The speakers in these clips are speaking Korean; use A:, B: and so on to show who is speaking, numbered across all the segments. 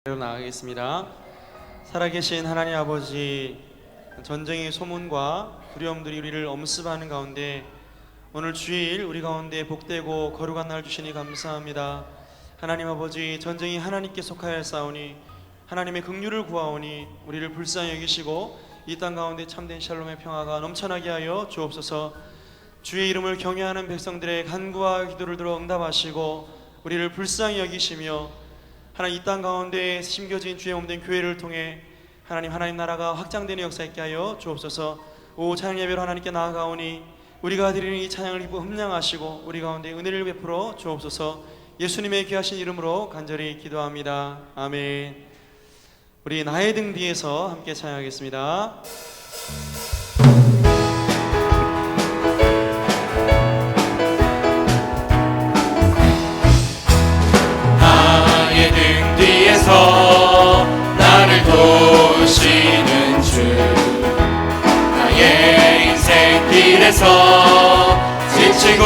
A: 나가겠습니다. 살아계신 하나님 아버지, 전쟁의 소문과 두려움들이 우리를 엄습하는 가운데 오늘 주일 우리 가운데 복되고 거룩한 날 주시니 감사합니다. 하나님 아버지, 전쟁이 하나님께 속하였사오니 하나님의 긍휼을 구하오니 우리를 불쌍히 여기시고 이 땅 가운데 참된 샬롬의 평화가 넘쳐나게 하여 주옵소서. 주의 이름을 경외하는 백성들의 간구와 기도를 들어 응답하시고 우리를 불쌍히 여기시며 하나님 이 땅 가운데 심겨진 주의 몸된 교회를 통해 하나님 나라가 확장되는 역사 있게 하여 주옵소서. 오 찬양 예배로 하나님께 나아가오니 우리가 드리는 이 찬양을 기뻐 흠량하시고 우리 가운데 은혜를 베풀어 주옵소서. 예수님의 귀하신 이름으로 간절히 기도합니다. 아멘. 우리 나의 등 뒤에서 함께 찬양하겠습니다.
B: 나를 도우시는 주, 나의 인생 길에서 지치고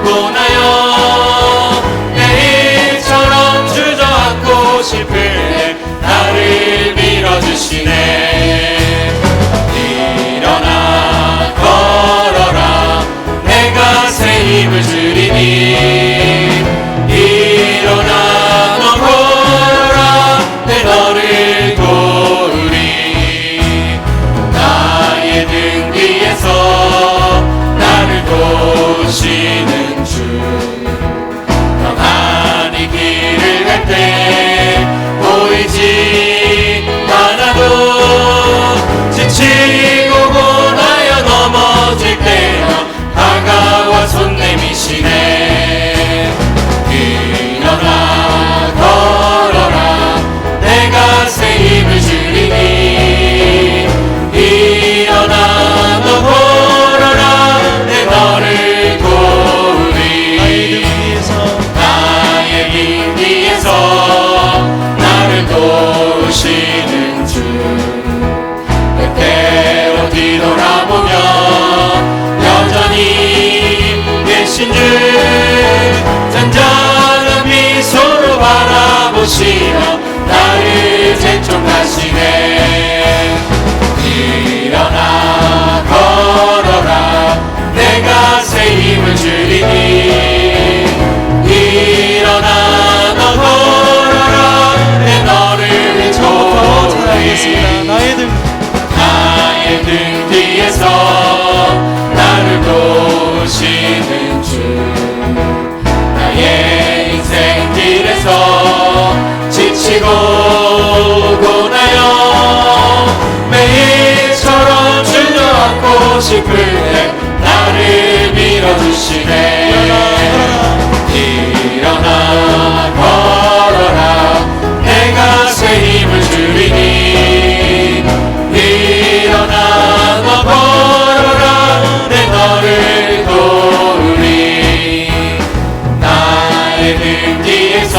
B: 고나여 내일처럼 주저앉고 싶을 때 나를 밀어주시네. 일어나 걸어라, 내가 새 힘을 주리니. 일어나 너를 도우리. 나의 등 뒤에서 나를 도우시는 주, 평안히 길을 갈 때 보이지 않아도 지치고 고나여 넘어질 때나 다가와 손 내미시네. 일어나 걸어라, 내가 새 힘을 주리니. 일어나 너 걸어라, 내 너를 도우리. 나의 길 뒤에서 나를 도우시는 주, 때때로 뒤돌아보며 여전히 계신 주, 잔잔한 미소로 바라보시며 나를 재촉하시네. 일어나 걸어라, 내가 새 힘을 주리니. 일어나 너 걸어라, 내 너를 도우리. 나의 등 뒤에서 나를 도우시는 주, 나의 인생 길에서 지치고 고나여 매일처럼 주저앉고 싶을 때 나를 밀어주시네. 일어나 걸어라, 내가 새 힘을 주리니. 일어나 너 걸어라, 내 너를 도우리. 나의 등 뒤에서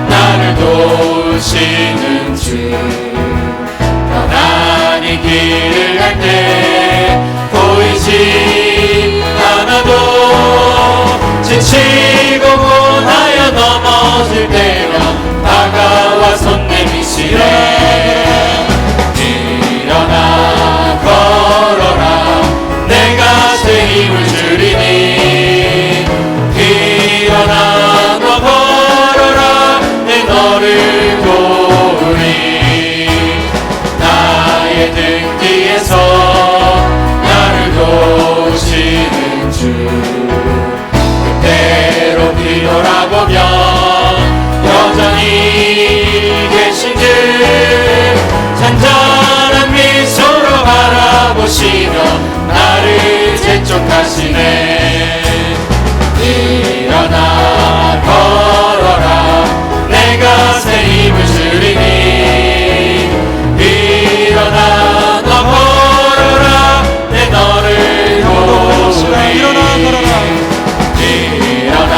B: 나를 도우시는 주, 편안히 길을 갈 때 보이지 않아도 지치고 고나여 넘어질 때면 다가와 손 내미시네. 일어나 걸어라, 내가 새 힘을 주리니. 일어나 너 걸어라, 내 너를 도우리. 나의 등 뒤에서 나를 도우시는 주, 그때로 뒤돌아보며 여전히 계신 주, 잔잔한 미소로 바라보시며 나를 재촉하시네. 일어나 걸어라, 내가 새 힘을 주리니. 일어나 너 걸어라, 내 너를 도우리. 일어나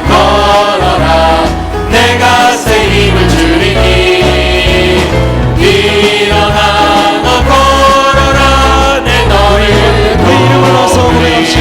B: 걸어라, 내가 새 힘을 주리니. 일어나 너 걸어라, 내 너를 도우리.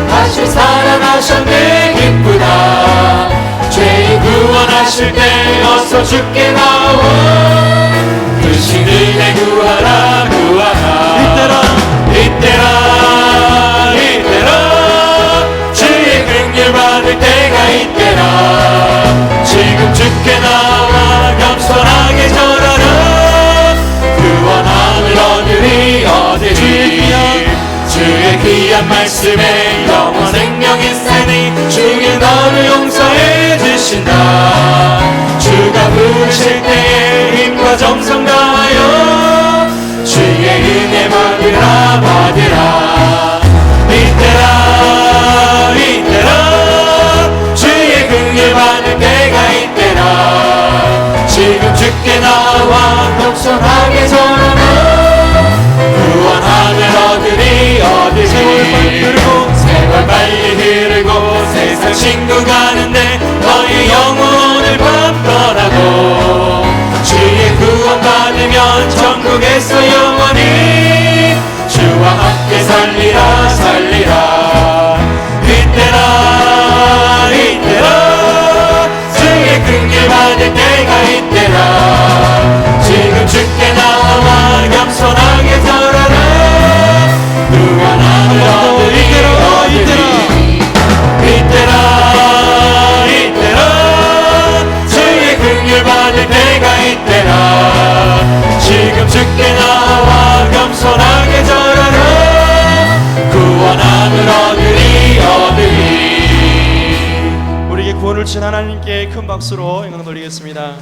B: 다시 살아나셨네 기쁘다. 죄인 구원하실 때 어서 주께 나와 그 신은혜 구하라 구하라. 이때라 주의 긍휼 받을 때가 이때라. 지금 주께 나와 겸손하게 절하라. 구원함을 얻으리 주의 귀한 말씀에 영원 생명 있으니 주의 너를 용서해 주신다. 주가 부르실 때에 힘과 정성 다하여 주의 은혜 받으라 받으라. 이때라 주의 긍휼 받을 때가 이때라. 지금 주께 나와 겸손하게 절하라. 구원함을 얻으리 세월 빨리 흐르고 세상 친구 가는데 너의 영혼을 밥 떠나고 주의 구원 받으면 천국에서 영원히 주와 함께 살리라 살리라. 이때라 주의 긍휼 받을 때가 이때라. 지금 주께 나와 겸손하게 절하라. 구원함을 얻으리 이때라 주의 긍휼 받을 때가 이때라. 지금 주께 나와 겸손하게 절하라. 구원함을 얻으리
A: 우리에게 구원을 주신 하나님께 큰 박수로 영광 돌리겠습니다.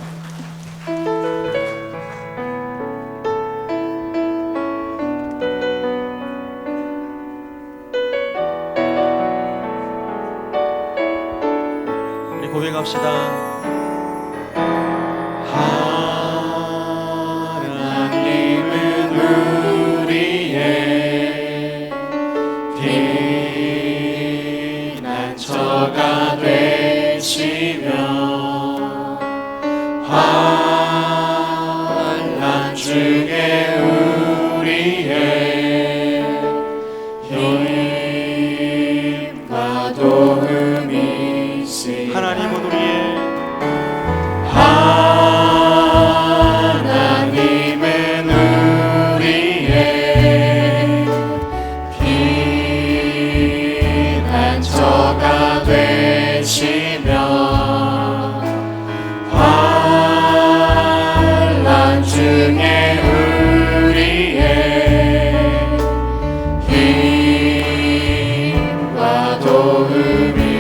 A: 우리 고백합시다.
B: 하나님은 우리의 피난처가 되시며 환난 중에 우리의 힘과 도움이시.
A: 하나님은 우리의
B: 하나님은 우리의 피난처가 되시며 환난 중에 우리의 힘과 도움이시라.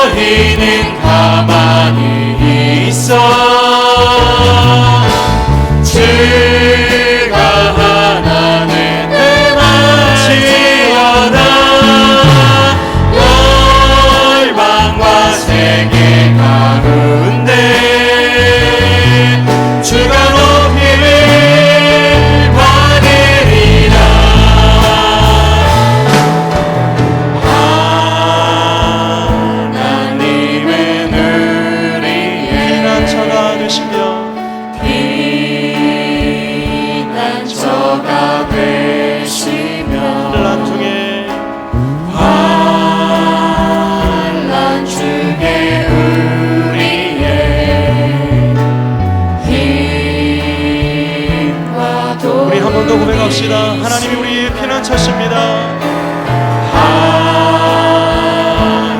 B: 너희는 가만히 있어 주가 하나는 행하시려다. 열방과 세계 가운데 주가 높임을 받으리라. 하나님은 우리의
A: 피난처가 되시며
B: 피난처가 되시며
A: 환난 중에
B: 환난 중에 우리의 힘과
A: 우리 한 번 더 고백합시다.
B: 도움이
A: 하나님이 우리의 피난처십니다.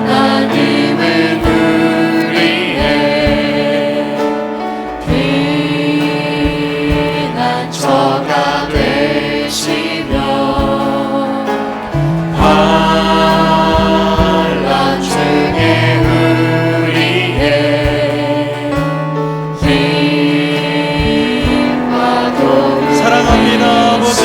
B: 하나님은 우리의 피난처가 되시며 환난 중에 우리의 힘과 도움이
A: 사랑합니다 아버지.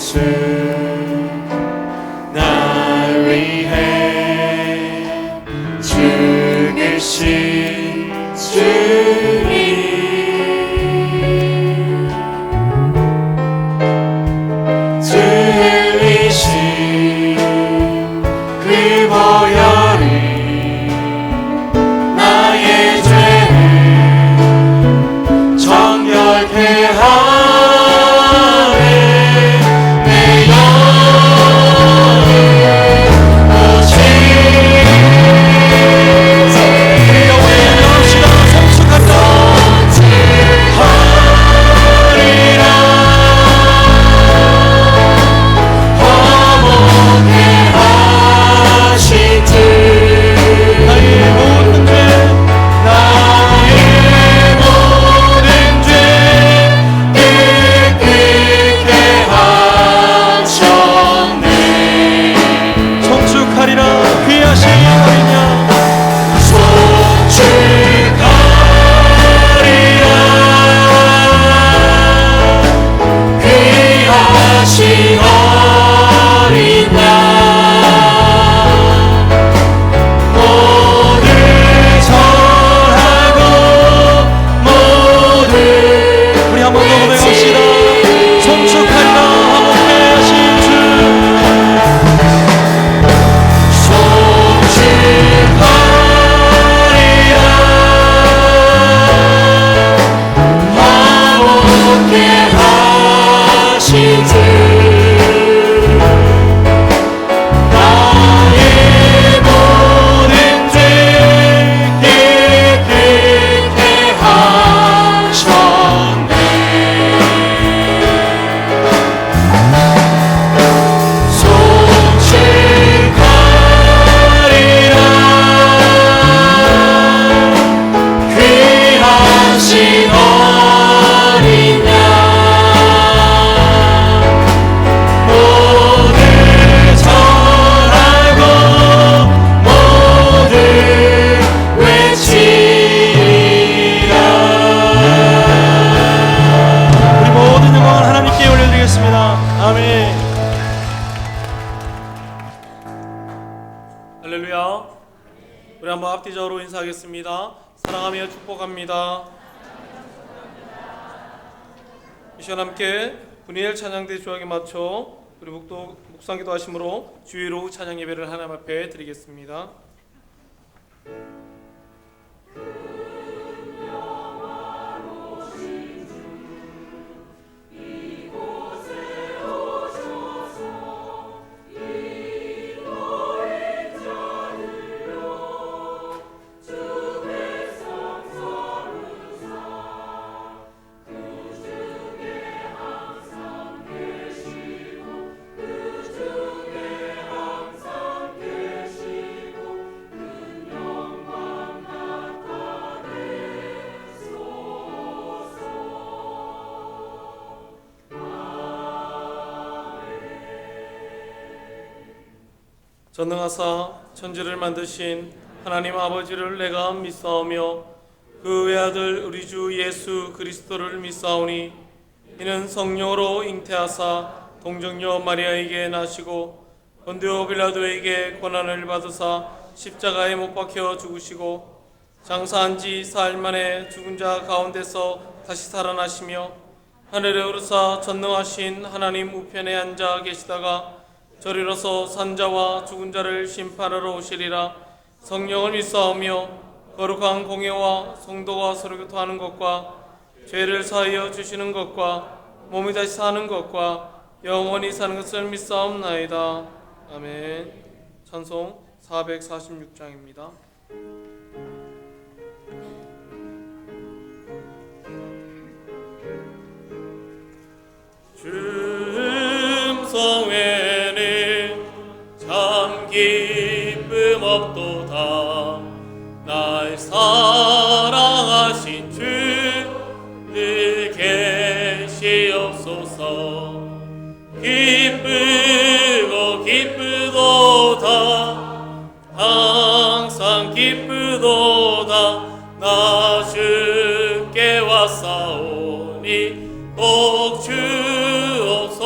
B: 예수 날 위해 죽으신 주님 주 흘리신 그 보혈이 나의 죄를 정결케 하네 내 영혼을 오직
A: 영원히 나옵시다. 성숙하다.
B: 하리라 화목해 하신 주
A: 나의 모든 죄
B: 나의 모든 죄 깨끗게 하셨네
A: 성축하리라. 귀하신 어린 양
B: 송축하리라 귀하신 어린 양 모두 절하고 모두
A: 우리 한 번 더 고백합시다. 성축하리라. 화목해 하신 주
B: 화목해 하신 주 나의 모든 죄 깨끗게 하셨네 송축하리라 귀하신 어린 양 모두 절하고 모두 외치리라
A: 우리 모든 영광을 하나님께 올려드리겠습니다. 아멘.
C: 할렐루야. 우리 한번 앞뒤적으로 인사하겠습니다. 사랑하며 축복합니다. 이 시간 함께 분이엘 찬양대 조약에 맞춰 우리 묵상기도 하심으로 주의로 찬양 예배를 하나님 앞에 드리겠습니다. 전능하사 천지를 만드신 하나님 아버지를 내가 믿사오며 그 외아들 우리 주 예수 그리스도를 믿사오니 이는 성령으로 잉태하사 동정녀 마리아에게 나시고 본디오 빌라도에게 고난을 받으사 십자가에 못 박혀 죽으시고 장사한 지 사흘 만에 죽은 자 가운데서 다시 살아나시며 하늘에 오르사 전능하신 하나님 우편에 앉아 계시다가 저리로서 산자와 죽은 자를 심판하러 오시리라. 성령을 믿사오며 거룩한 공예와 성도가 서로 교통하는 것과 죄를 사하여 주시는 것과 몸이 다시 사는 것과 영원히 사는 것을 믿사옵나이다. 아멘. 찬송 446장입니다. 주음성에는 참 기쁨 없도다. 날 사랑하신 주 늘 계시옵소서. 기쁘고 기쁘도다. 항상 기쁘도다. 나 주께 왔사오니 꼭 주옵소서.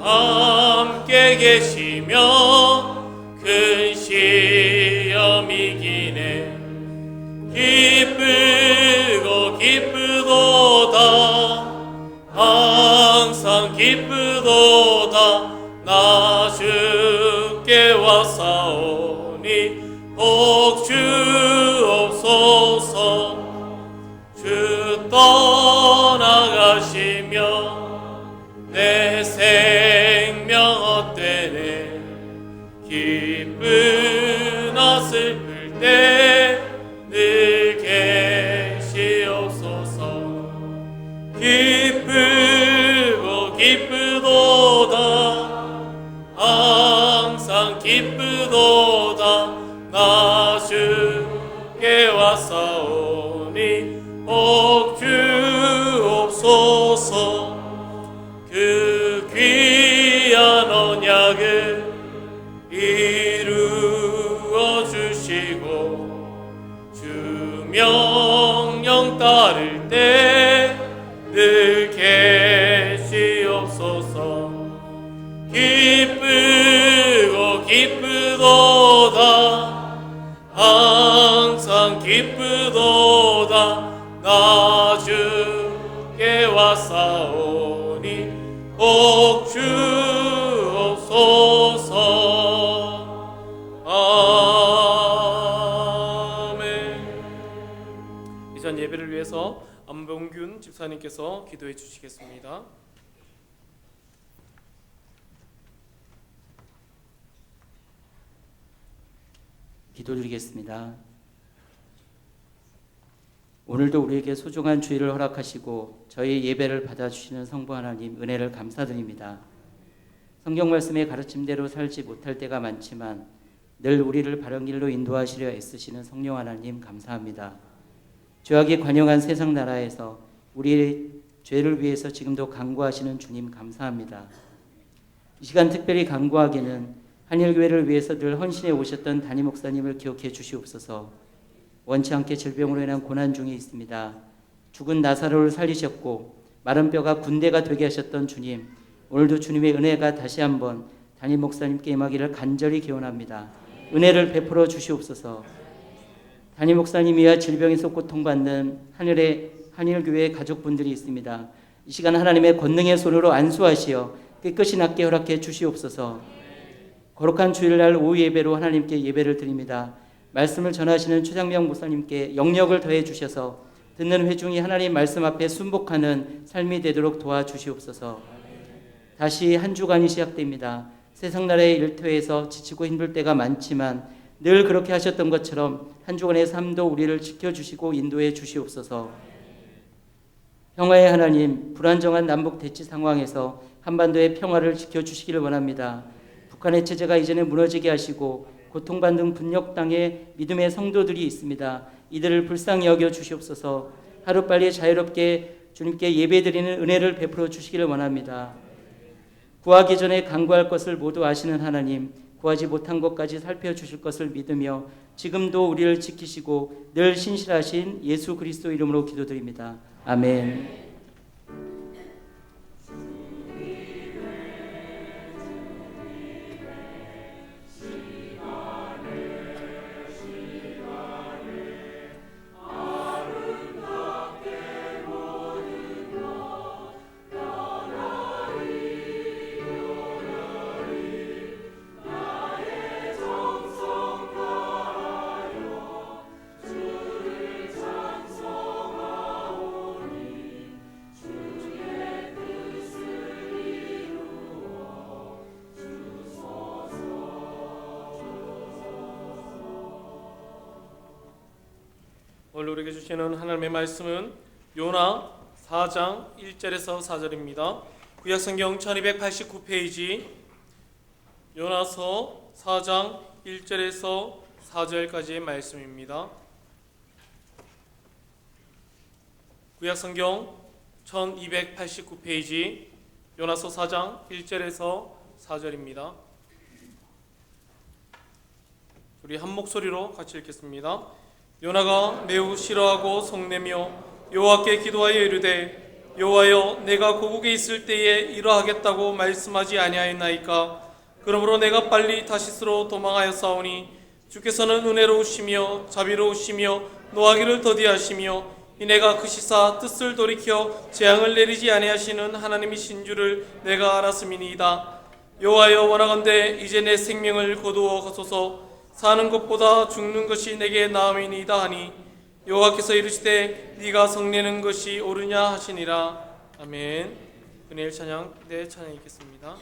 C: 함께 계시며 큰 시험 이기네. 기쁘고 기쁘도다 항상 기쁘도다 나 주께 왔사오니 복 주옵소서. 주 떠나가시며 내 생명 헛되네. 기쁘나 슬플 때 늘 계시옵소서. 기쁘고 기쁘도다 항상 기쁘도다 나 주께 왔사오니 복 주옵소서. 그 귀한 언약을 이루어 주시고 주 명령 따를 때 늘 계시옵소서. 기쁘고 기쁘도다 항상 기쁘도다 나 주께 왔사오니 복 주옵소서. 아멘. 이전 예배를 위해서 안봉균 집사님께서 기도해 주시겠습니다.
D: 기도드리겠습니다. 오늘도 우리에게 소중한 주일을 허락하시고 저희 예배를 받아주시는 성부 하나님 은혜를 감사드립니다. 성경 말씀의 가르침대로 살지 못할 때가 많지만 늘 우리를 바른 길로 인도하시려 애쓰시는 성령 하나님 감사합니다. 죄악에 관영한 세상 나라에서 우리의 죄를 위해서 지금도 간구하시는 주님 감사합니다. 이 시간 특별히 간구하기는 한일교회를 위해서 늘 헌신해 오셨던 담임 목사님을 기억해 주시옵소서. 원치 않게 질병으로 인한 고난 중에 있습니다. 죽은 나사로를 살리셨고 마른 뼈가 군대가 되게 하셨던 주님, 오늘도 주님의 은혜가 다시 한번 담임 목사님께 임하기를 간절히 기원합니다. 은혜를 베풀어 주시옵소서. 담임 목사님이야 질병에서 고통받는 하늘의 한일교회 가족분들이 있습니다. 이 시간 하나님의 권능의 손으로 안수하시어 깨끗이 낫게 허락해 주시옵소서. 거룩한 주일날 오후 예배로 하나님께 예배를 드립니다. 말씀을 전하시는 최장명 목사님께 영력을 더해 주셔서 듣는 회중이 하나님 말씀 앞에 순복하는 삶이 되도록 도와주시옵소서. 다시 한 주간이 시작됩니다. 세상 나라의 일터에서 지치고 힘들 때가 많지만 늘 그렇게 하셨던 것처럼 한 주간의 삶도 우리를 지켜주시고 인도해 주시옵소서. 평화의 하나님, 불안정한 남북 대치 상황에서 한반도의 평화를 지켜주시기를 원합니다. 북한의 체제가 이제는 무너지게 하시고 고통받는 분역 땅에 믿음의 성도들이 있습니다. 이들을 불쌍히 여겨 주시옵소서. 하루빨리 자유롭게 주님께 예배드리는 은혜를 베풀어 주시기를 원합니다. 구하기 전에 간구할 것을 모두 아시는 하나님, 구하지 못한 것까지 살펴주실 것을 믿으며 지금도 우리를 지키시고 늘 신실하신 예수 그리스도 이름으로 기도드립니다. 아멘.
C: 오늘 우리에게 주시는 하나님의 말씀은 요나 4장 1절에서 4절입니다. 구약성경 1289페이지 요나서 4장 1절에서 4절까지의 말씀입니다. 구약성경 1289페이지 요나서 4장 1절에서 4절입니다. 우리 한 목소리로 같이 읽겠습니다. 요나가 매우 싫어하고 성내며 여호와께 기도하여 이르되 여호와여, 내가 고국에 있을 때에 이러하겠다고 말씀하지 아니하였나이까? 그러므로 내가 빨리 다시스로 도망하였사오니 주께서는 은혜로우시며 자비로우시며 노하기를 더디하시며 이내가 그 시사 뜻을 돌이켜 재앙을 내리지 아니하시는 하나님이신 줄을 내가 알았음이니이다. 여호와여, 원하건대 이제 내 생명을 거두어 가소서. 사는 것보다 죽는 것이 내게 나음이니이다 하니 여호와께서 이르시되 네가 성내는 것이 옳으냐 하시니라. 아멘. 은혜의 찬양, 네, 찬양 읽겠습니다.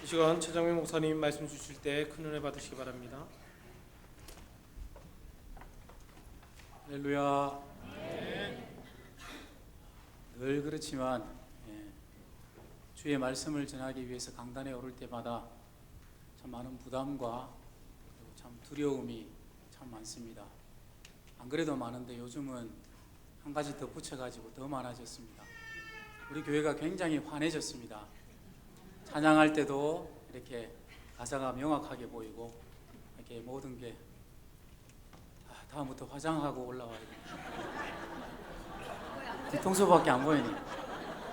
C: 이 시간 최장민 목사님 말씀 주실 때 큰 은혜 받으시기 바랍니다.
E: 할렐루야. 늘 그렇지만 주의 말씀을 전하기 위해서 강단에 오를 때마다 참 많은 부담과 그리고 참 두려움이 참 많습니다. 안 그래도 많은데 요즘은 한 가지 더 붙여가지고 더 많아졌습니다. 우리 교회가 굉장히 환해졌습니다. 찬양할 때도 이렇게 가사가 명확하게 보이고 이렇게 모든 게 다음부터 화장하고 올라와야 됩니다. 뒤통수밖에 안 보이니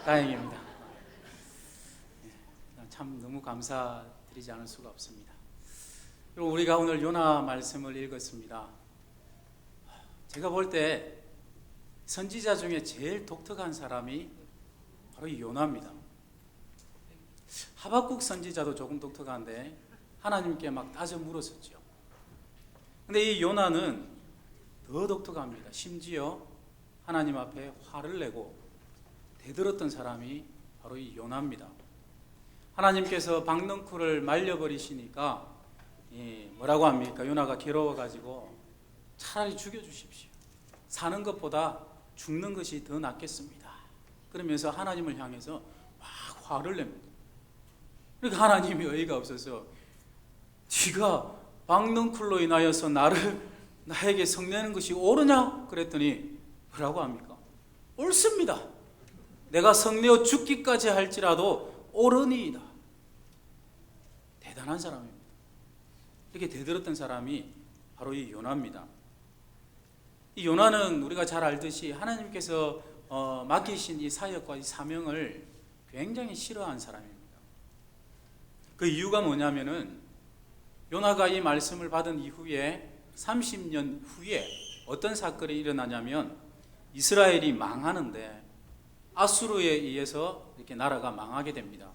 E: 다행입니다. 참 너무 감사드리지 않을 수가 없습니다. 그리고 우리가 오늘 요나 말씀을 읽었습니다. 제가 볼 때 선지자 중에 제일 독특한 사람이 바로 이 요나입니다. 하박국 선지자도 조금 독특한데 하나님께 막 따져 물었었죠. 근데 이 요나는 더 독특합니다. 심지어 하나님 앞에 화를 내고 대들었던 사람이 바로 이 요나입니다. 하나님께서 박넝쿨을 말려버리시니까 뭐라고 합니까? 요나가 괴로워가지고 차라리 죽여주십시오. 사는 것보다 죽는 것이 더 낫겠습니다. 그러면서 하나님을 향해서 막 화를 냅니다. 그러니까 하나님이 어이가 없어서 네가 박넝쿨로 인하여서 나를 나에게 성내는 것이 옳으냐? 그랬더니 뭐라고 합니까? 옳습니다. 내가 성내어 죽기까지 할지라도 옳으니이다. 대단한 사람입니다. 이렇게 대들었던 사람이 바로 이 요나입니다. 이 요나는 우리가 잘 알듯이 하나님께서 맡기신 이 사역과 이 사명을 굉장히 싫어한 사람입니다. 그 이유가 뭐냐면은 요나가 이 말씀을 받은 이후에 30년 후에 어떤 사건이 일어나냐면 이스라엘이 망하는데 아수르에 의해서 이렇게 나라가 망하게 됩니다.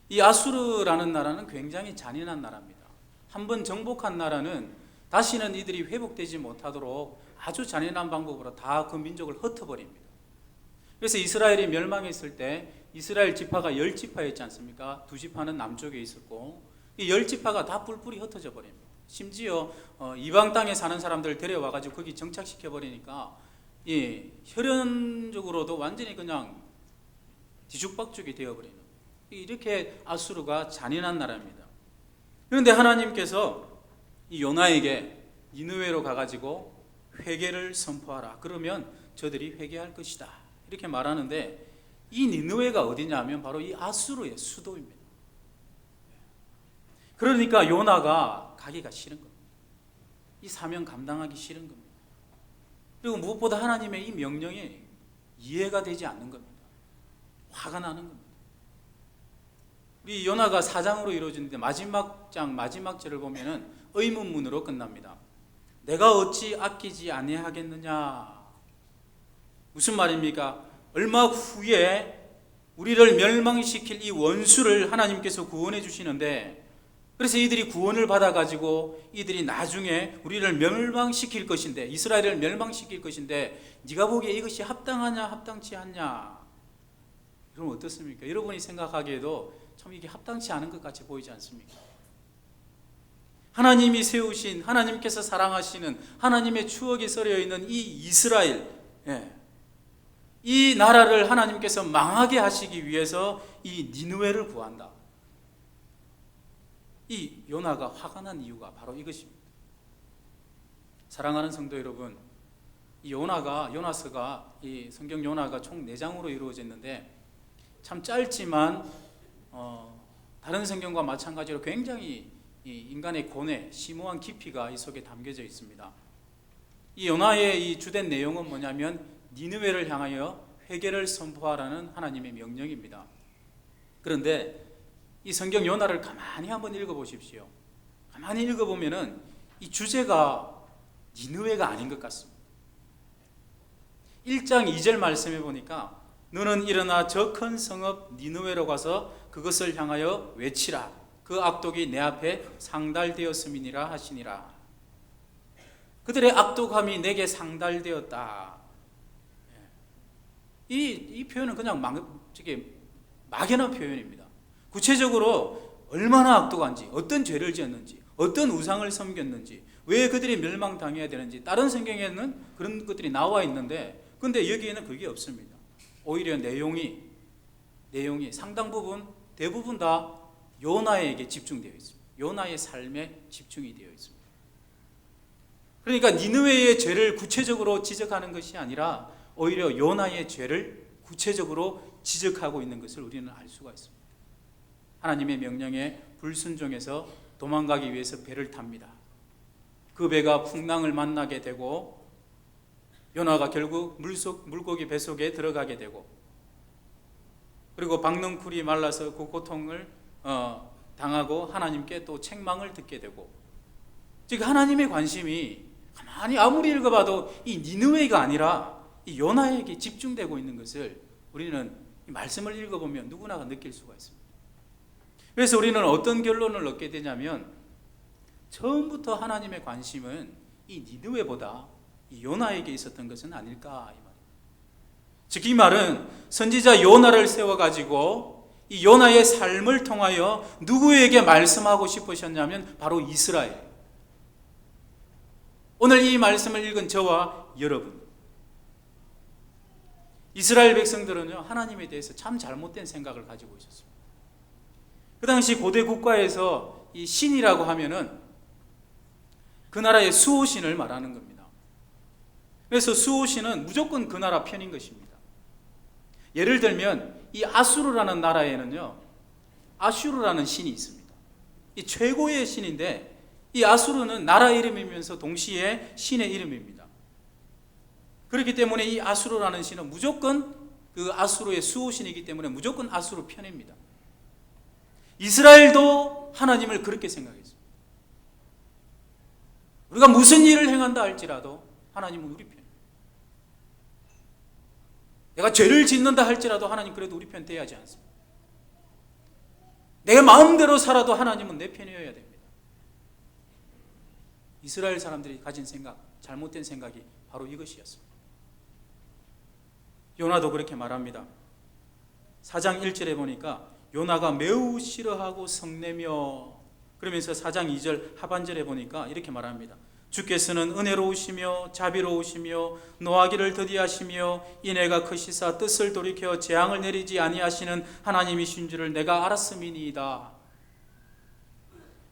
E: 이 아수르라는 나라는 굉장히 잔인한 나라입니다. 한번 정복한 나라는 다시는 이들이 회복되지 못하도록 아주 잔인한 방법으로 다 그 민족을 흩어버립니다. 그래서 이스라엘이 멸망했을 때 이스라엘 지파가 10지파였지 않습니까? 2지파는 남쪽에 있었고 이 10지파가 다 뿔뿔이 흩어져 버립니다. 심지어 이방 땅에 사는 사람들을 데려와가지고 거기 정착시켜 버리니까 혈연적으로도 완전히 그냥 뒤죽박죽이 되어버리는, 이렇게 아수르가 잔인한 나라입니다. 그런데 하나님께서 이 요나에게 니느웨로 가가지고 회개를 선포하라. 그러면 저들이 회개할 것이다. 이렇게 말하는데 이 니느웨가 어디냐면 바로 이 아수르의 수도입니다. 그러니까 요나가 가기가 싫은 겁니다. 이 사명 감당하기 싫은 겁니다. 그리고 무엇보다 하나님의 이 명령이 이해가 되지 않는 겁니다. 화가 나는 겁니다. 우리 요나가 4장으로 이루어지는데 마지막 장 마지막 절을 보면은 의문문으로 끝납니다. 내가 어찌 아끼지 아니하겠느냐. 무슨 말입니까? 얼마 후에 우리를 멸망시킬 이 원수를 하나님께서 구원해 주시는데, 그래서 이들이 구원을 받아가지고 이들이 나중에 우리를 멸망시킬 것인데, 이스라엘을 멸망시킬 것인데 네가 보기에 이것이 합당하냐 합당치 않냐? 그럼 어떻습니까? 여러분이 생각하기에도 참 이게 합당치 않은 것 같이 보이지 않습니까? 하나님이 세우신, 하나님께서 사랑하시는 하나님의 추억이 썰여 있는 이 이스라엘, 이 나라를 하나님께서 망하게 하시기 위해서 이 니느웨를 구한다. 이 요나가 화가 난 이유가 바로 이것입니다. 사랑하는 성도 여러분, 이 요나서가 이 성경 요나가 총 4장으로 이루어졌는데 참 짧지만 다른 성경과 마찬가지로 굉장히 이 인간의 고뇌, 심오한 깊이가 이 속에 담겨져 있습니다. 이 요나의 이 주된 내용은 뭐냐면 니느웨를 향하여 회개를 선포하라는 하나님의 명령입니다. 그런데 이 성경 요나를 가만히 한번 읽어보십시오. 가만히 읽어보면은 이 주제가 니느웨가 아닌 것 같습니다. 1장 2절 말씀해 보니까 너는 일어나 저 큰 성읍 니느웨로 가서 그것을 향하여 외치라. 그 악독이 내 앞에 상달되었음이니라 하시니라. 그들의 악독함이 내게 상달되었다. 이 표현은 그냥 막연한 표현입니다. 구체적으로 얼마나 악독한지, 어떤 죄를 지었는지, 어떤 우상을 섬겼는지, 왜 그들이 멸망당해야 되는지 다른 성경에는 그런 것들이 나와 있는데, 근데 여기에는 그게 없습니다. 오히려 내용이 상당 부분, 대부분 다 요나에게 집중되어 있습니다. 요나의 삶에 집중이 되어 있습니다. 그러니까 니느웨의 죄를 구체적으로 지적하는 것이 아니라 오히려 요나의 죄를 구체적으로 지적하고 있는 것을 우리는 알 수가 있습니다. 하나님의 명령에 불순종해서 도망가기 위해서 배를 탑니다. 그 배가 풍랑을 만나게 되고 요나가 결국 물고기 뱃속에 들어가게 되고, 그리고 박넝쿨이 말라서 그 고통을 당하고 하나님께 또 책망을 듣게 되고, 즉 하나님의 관심이 가만히 아무리 읽어봐도 이 니느웨가 아니라 이 요나에게 집중되고 있는 것을 우리는 이 말씀을 읽어보면 누구나가 느낄 수가 있습니다. 그래서 우리는 어떤 결론을 얻게 되냐면 처음부터 하나님의 관심은 이 니느웨보다 이 요나에게 있었던 것은 아닐까 이 말입니다. 즉 이 말은 선지자 요나를 세워가지고 이 요나의 삶을 통하여 누구에게 말씀하고 싶으셨냐면 바로 이스라엘. 오늘 이 말씀을 읽은 저와 여러분, 이스라엘 백성들은요 하나님에 대해서 참 잘못된 생각을 가지고 있었습니다. 그 당시 고대 국가에서 이 신이라고 하면은 그 나라의 수호신을 말하는 겁니다. 그래서 수호신은 무조건 그 나라 편인 것입니다. 예를 들면 이 아수르라는 나라에는요, 아슈르라는 신이 있습니다. 이 최고의 신인데 이 아수르는 나라 이름이면서 동시에 신의 이름입니다. 그렇기 때문에 이 아수르라는 신은 무조건 그 아수르의 수호신이기 때문에 무조건 아수르 편입니다. 이스라엘도 하나님을 그렇게 생각했습니다. 우리가 무슨 일을 행한다 할지라도 하나님은 우리 편. 내가 죄를 짓는다 할지라도 하나님 그래도 우리 편 돼야지 않습니까? 내 마음대로 살아도 하나님은 내 편이어야 됩니다. 이스라엘 사람들이 가진 생각, 잘못된 생각이 바로 이것이었습니다. 요나도 그렇게 말합니다. 4장 1절에 보니까 요나가 매우 싫어하고 성내며, 그러면서 4장 2절 하반절에 보니까 이렇게 말합니다. 주께서는 은혜로우시며 자비로우시며 노하기를 더디하시며 인애가 크시사 뜻을 돌이켜 재앙을 내리지 아니하시는 하나님이신 줄을 내가 알았음이니이다.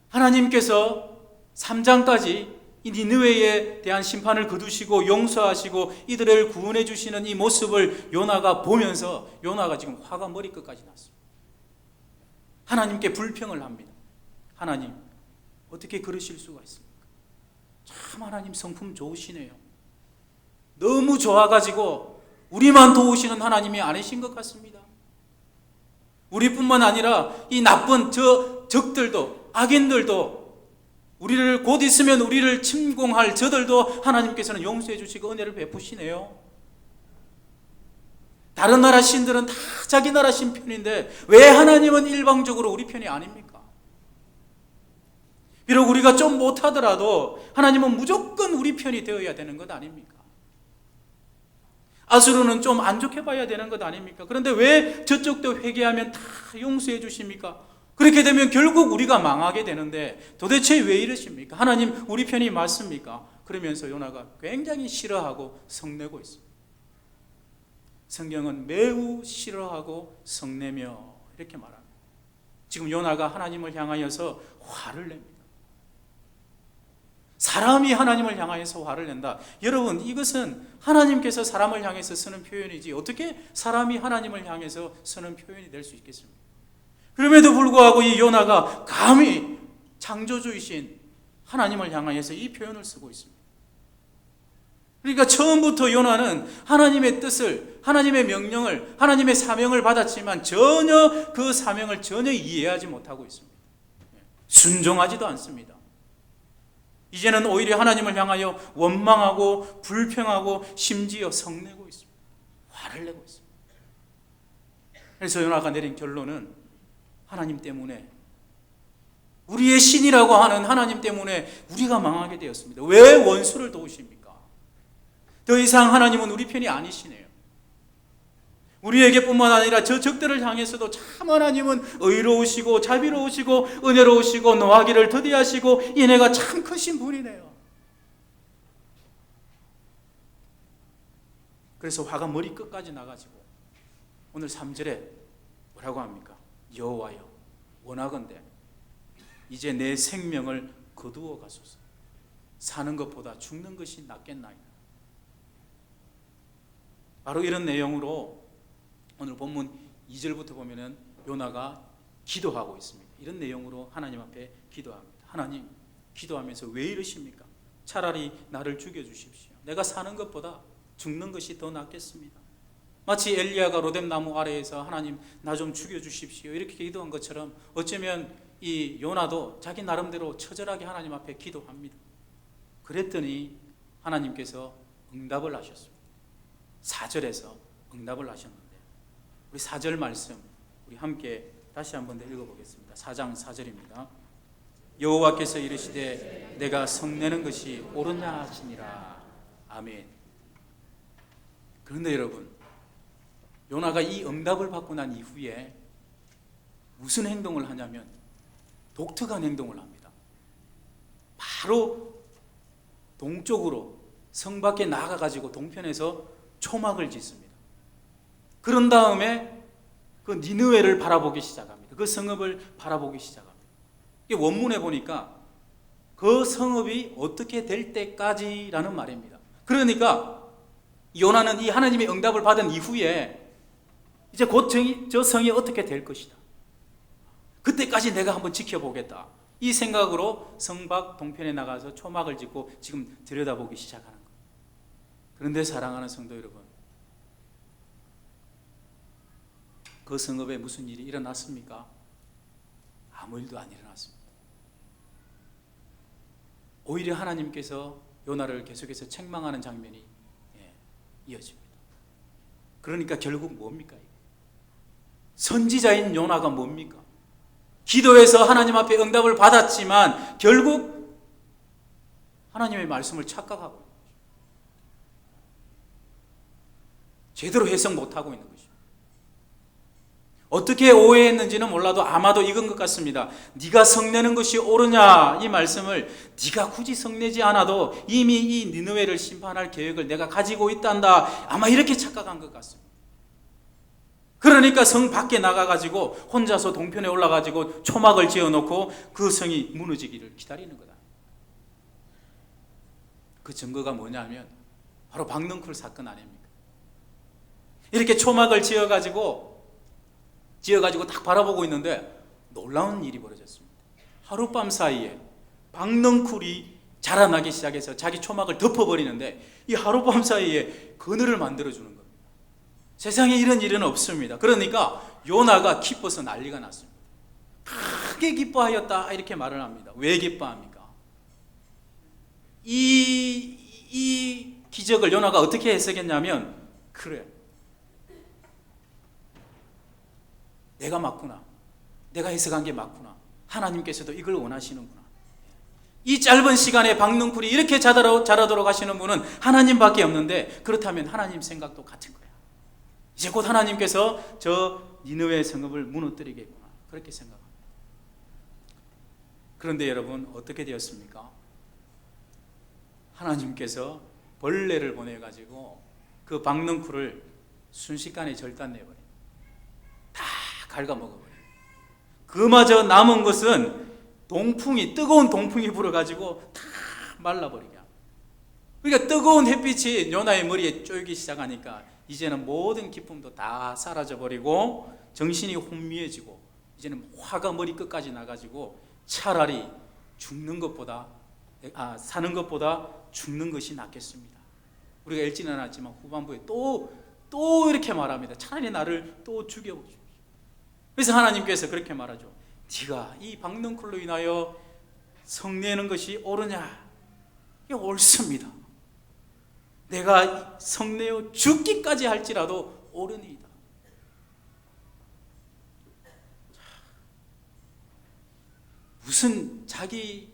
E: 하나님께서 3장까지 이 니느웨에 대한 심판을 거두시고 용서하시고 이들을 구원해 주시는 이 모습을 요나가 보면서 요나가 지금 화가 머리끝까지 났습니다. 하나님께 불평을 합니다. 하나님, 어떻게 그러실 수가 있습니까? 참 하나님 성품 좋으시네요. 너무 좋아가지고 우리만 도우시는 하나님이 아니신 것 같습니다. 우리뿐만 아니라 이 나쁜 저 적들도, 악인들도, 우리를 곧 있으면 우리를 침공할 저들도 하나님께서는 용서해 주시고 은혜를 베푸시네요. 다른 나라 신들은 다 자기 나라 신 편인데 왜 하나님은 일방적으로 우리 편이 아닙니까? 비록 우리가 좀 못하더라도 하나님은 무조건 우리 편이 되어야 되는 것 아닙니까? 아수르는 좀 안 좋게 봐야 되는 것 아닙니까? 그런데 왜 저쪽도 회개하면 다 용서해 주십니까? 그렇게 되면 결국 우리가 망하게 되는데 도대체 왜 이러십니까? 하나님 우리 편이 맞습니까? 그러면서 요나가 굉장히 싫어하고 성내고 있습니다. 성경은 매우 싫어하고 성내며 이렇게 말합니다. 지금 요나가 하나님을 향하여서 화를 냅니다. 사람이 하나님을 향하여서 화를 낸다. 여러분, 이것은 하나님께서 사람을 향해서 쓰는 표현이지 어떻게 사람이 하나님을 향해서 쓰는 표현이 될 수 있겠습니까? 그럼에도 불구하고 이 요나가 감히 창조주이신 하나님을 향하여서 이 표현을 쓰고 있습니다. 그러니까 처음부터 요나는 하나님의 뜻을, 하나님의 명령을, 하나님의 사명을 받았지만 전혀 그 사명을 전혀 이해하지 못하고 있습니다. 순종하지도 않습니다. 이제는 오히려 하나님을 향하여 원망하고 불평하고 심지어 성내고 있습니다. 화를 내고 있습니다. 그래서 요나가 내린 결론은 하나님 때문에, 우리의 신이라고 하는 하나님 때문에 우리가 망하게 되었습니다. 왜 원수를 도우십니까? 더 이상 하나님은 우리 편이 아니시네요. 우리에게뿐만 아니라 저 적들을 향해서도 참 하나님은 의로우시고 자비로우시고 은혜로우시고 노하기를 더디하시고 인애가 참 크신 분이네요. 그래서 화가 머리끝까지 나가지고 오늘 3절에 뭐라고 합니까? 여호와여 원하건대 이제 내 생명을 거두어 가소서. 사는 것보다 죽는 것이 낫겠나이다. 바로 이런 내용으로 오늘 본문 2절부터 보면은 요나가 기도하고 있습니다. 이런 내용으로 하나님 앞에 기도합니다. 하나님, 기도하면서 왜 이러십니까? 차라리 나를 죽여주십시오. 내가 사는 것보다 죽는 것이 더 낫겠습니다. 마치 엘리야가 로뎀나무 아래에서 하나님 나 좀 죽여주십시오 이렇게 기도한 것처럼 어쩌면 이 요나도 자기 나름대로 처절하게 하나님 앞에 기도합니다. 그랬더니 하나님께서 응답을 하셨습니다. 4절에서 응답을 하셨는데 우리 4절 말씀 우리 함께 다시 한번 더 읽어보겠습니다. 4장 4절입니다. 여호와께서 이르시되 내가 성내는 것이 옳으냐 하시니라. 아멘. 그런데 여러분, 요나가 이 응답을 받고 난 이후에 무슨 행동을 하냐면 독특한 행동을 합니다. 바로 동쪽으로 성 밖에 나가가지고 동편에서 초막을 짓습니다. 그런 다음에 그 니느웨를 바라보기 시작합니다. 그 성읍을 바라보기 시작합니다. 이게 원문에 보니까 그 성읍이 어떻게 될 때까지라는 말입니다. 그러니까 요나는 이 하나님의 응답을 받은 이후에 이제 곧 저 성이 어떻게 될 것이다, 그때까지 내가 한번 지켜보겠다, 이 생각으로 성 밖 동편에 나가서 초막을 짓고 지금 들여다보기 시작하는 거예요. 그런데 사랑하는 성도 여러분, 그 성읍에 무슨 일이 일어났습니까? 아무 일도 안 일어났습니다. 오히려 하나님께서 요나를 계속해서 책망하는 장면이 이어집니다. 그러니까 결국 뭡니까? 선지자인 요나가 뭡니까? 기도해서 하나님 앞에 응답을 받았지만 결국 하나님의 말씀을 착각하고 있는 거죠. 제대로 해석 못하고 있는 거죠. 어떻게 오해했는지는 몰라도 아마도 이건 것 같습니다. 네가 성내는 것이 옳으냐, 이 말씀을 네가 굳이 성내지 않아도 이미 이 니느웨를 심판할 계획을 내가 가지고 있단다, 아마 이렇게 착각한 것 같습니다. 그러니까 성 밖에 나가가지고 혼자서 동편에 올라가지고 초막을 지어놓고 그 성이 무너지기를 기다리는 거다. 그 증거가 뭐냐면 바로 박넝쿨 사건 아닙니까? 이렇게 초막을 지어가지고 딱 바라보고 있는데 놀라운 일이 벌어졌습니다. 하룻밤 사이에 박넝쿨이 자라나기 시작해서 자기 초막을 덮어버리는데 이 하룻밤 사이에 그늘을 만들어주는 겁니다. 세상에 이런 일은 없습니다. 그러니까 요나가 기뻐서 난리가 났습니다. 크게 기뻐하였다, 이렇게 말을 합니다. 왜 기뻐합니까? 이 기적을 요나가 어떻게 해석했냐면, 그래, 내가 맞구나, 내가 해석한 게 맞구나, 하나님께서도 이걸 원하시는구나. 이 짧은 시간에 박넝쿨이 이렇게 자라도록 하시는 분은 하나님밖에 없는데, 그렇다면 하나님 생각도 같은 거야. 이제 곧 하나님께서 저 니느웨 성읍을 무너뜨리겠구나, 그렇게 생각합니다. 그런데 여러분, 어떻게 되었습니까? 하나님께서 벌레를 보내가지고 그 박넝쿨을 순식간에 절단내버려요. 다 갉아먹어버려요. 그마저 남은 것은 뜨거운 동풍이 불어가지고 다 말라버리게 합니다. 그러니까 뜨거운 햇빛이 요나의 머리에 쪼이기 시작하니까 이제는 모든 기쁨도 다 사라져버리고 정신이 혼미해지고 이제는 화가 머리 끝까지 나가지고 차라리 사는 것보다 죽는 것이 낫겠습니다. 우리가 읽지는 않았지만 후반부에 또 이렇게 말합니다. 차라리 나를 또 죽여보십시오. 그래서 하나님께서 그렇게 말하죠. 네가 이 박넝쿨로 인하여 성내는 것이 옳으냐? 이게 옳습니다. 내가 성내어 죽기까지 할지라도 옳으니이다. 무슨 자기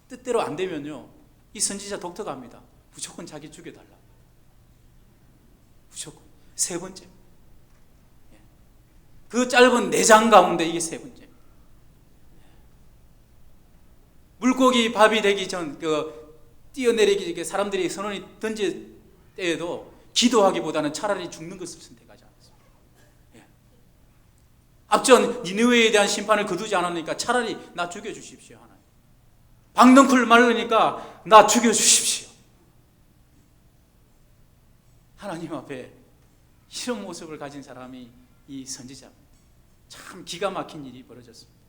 E: 뜻대로 안 되면요, 이 선지자 독특합니다. 무조건 자기 죽여달라. 무조건. 세 번째. 그 짧은 4장 가운데 이게 세 번째. 물고기 밥이 되기 전, 뛰어내리기 사람들이 선원이 던질 때에도 기도하기보다는 차라리 죽는 것을 선택하지 않았습니다. 앞전 니느웨에 대한 심판을 거두지 않으니까 차라리 나 죽여주십시오, 하나님. 박넝쿨 말르니까 나 죽여주십시오. 하나님 앞에 이런 모습을 가진 사람이 이 선지자입니다. 참 기가 막힌 일이 벌어졌습니다.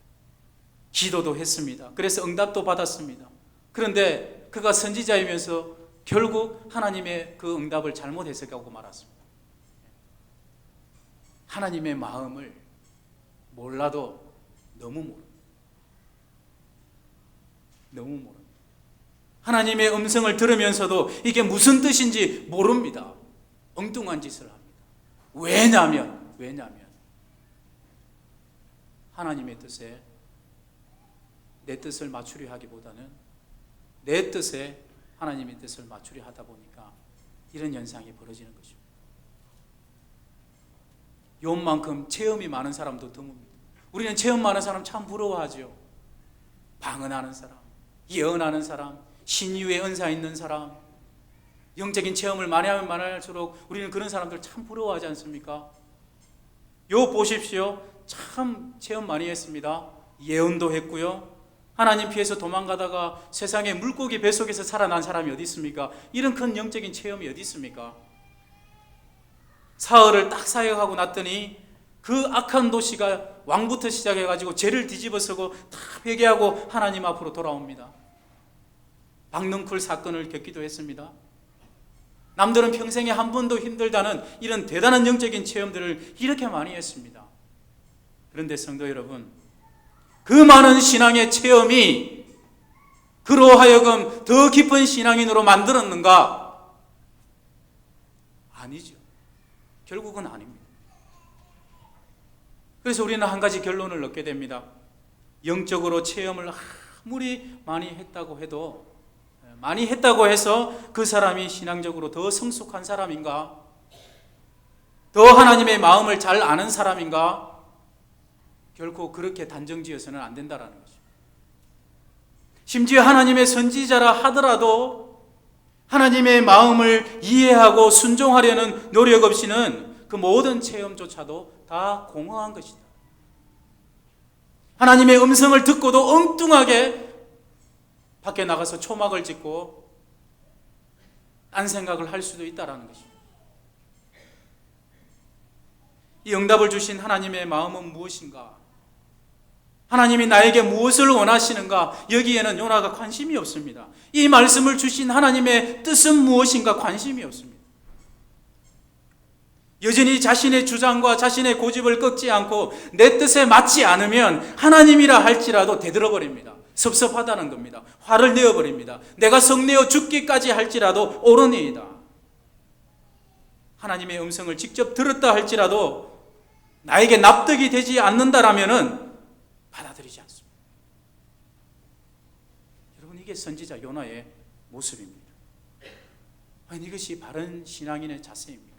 E: 기도도 했습니다. 그래서 응답도 받았습니다. 그런데 그가 선지자이면서 결국 하나님의 그 응답을 잘못 해석하고 말았습니다. 하나님의 마음을 몰라도 너무 모릅니다. 하나님의 음성을 들으면서도 이게 무슨 뜻인지 모릅니다. 엉뚱한 짓을 합니다. 왜냐하면 하나님의 뜻에 내 뜻을 맞추려 하기보다는 내 뜻에 하나님의 뜻을 맞추려 하다 보니까 이런 현상이 벌어지는 것입니다. 욥만큼 체험이 많은 사람도 드뭅니다. 우리는 체험 많은 사람 참 부러워하죠. 방언하는 사람, 예언하는 사람, 신유의 은사 있는 사람, 영적인 체험을 많이 하면 많을수록 우리는 그런 사람들 참 부러워하지 않습니까? 욥 보십시오. 참 체험 많이 했습니다. 예언도 했고요, 하나님 피해서 도망가다가 세상에 물고기 뱃속에서 살아난 사람이 어디 있습니까? 이런 큰 영적인 체험이 어디 있습니까? 사흘을 딱 사역하고 났더니 그 악한 도시가 왕부터 시작해가지고 죄를 뒤집어쓰고 다 회개하고 하나님 앞으로 돌아옵니다. 박능쿨 사건을 겪기도 했습니다. 남들은 평생에 한 번도 힘들다는 이런 대단한 영적인 체험들을 이렇게 많이 했습니다. 그런데 성도 여러분, 그 많은 신앙의 체험이 그로 하여금 더 깊은 신앙인으로 만들었는가? 아니죠. 결국은 아닙니다. 그래서 우리는 한 가지 결론을 얻게 됩니다. 영적으로 체험을 아무리 많이 했다고 해서 그 사람이 신앙적으로 더 성숙한 사람인가? 더 하나님의 마음을 잘 아는 사람인가? 결코 그렇게 단정지어서는 안 된다는 거죠. 심지어 하나님의 선지자라 하더라도 하나님의 마음을 이해하고 순종하려는 노력 없이는 그 모든 체험조차도 다 공허한 것이다. 하나님의 음성을 듣고도 엉뚱하게 밖에 나가서 초막을 짓고 딴 생각을 할 수도 있다는 것입니다. 이 응답을 주신 하나님의 마음은 무엇인가? 하나님이 나에게 무엇을 원하시는가? 여기에는 요나가 관심이 없습니다. 이 말씀을 주신 하나님의 뜻은 무엇인가? 관심이 없습니다. 여전히 자신의 주장과 자신의 고집을 꺾지 않고 내 뜻에 맞지 않으면 하나님이라 할지라도 되들어버립니다. 섭섭하다는 겁니다. 화를 내어버립니다. 내가 성내어 죽기까지 할지라도 옳으니이다. 하나님의 음성을 직접 들었다 할지라도 나에게 납득이 되지 않는다라면은 받아들이지 않습니다. 여러분, 이게 선지자 요나의 모습입니다. 아니, 이것이 바른 신앙인의 자세입니까?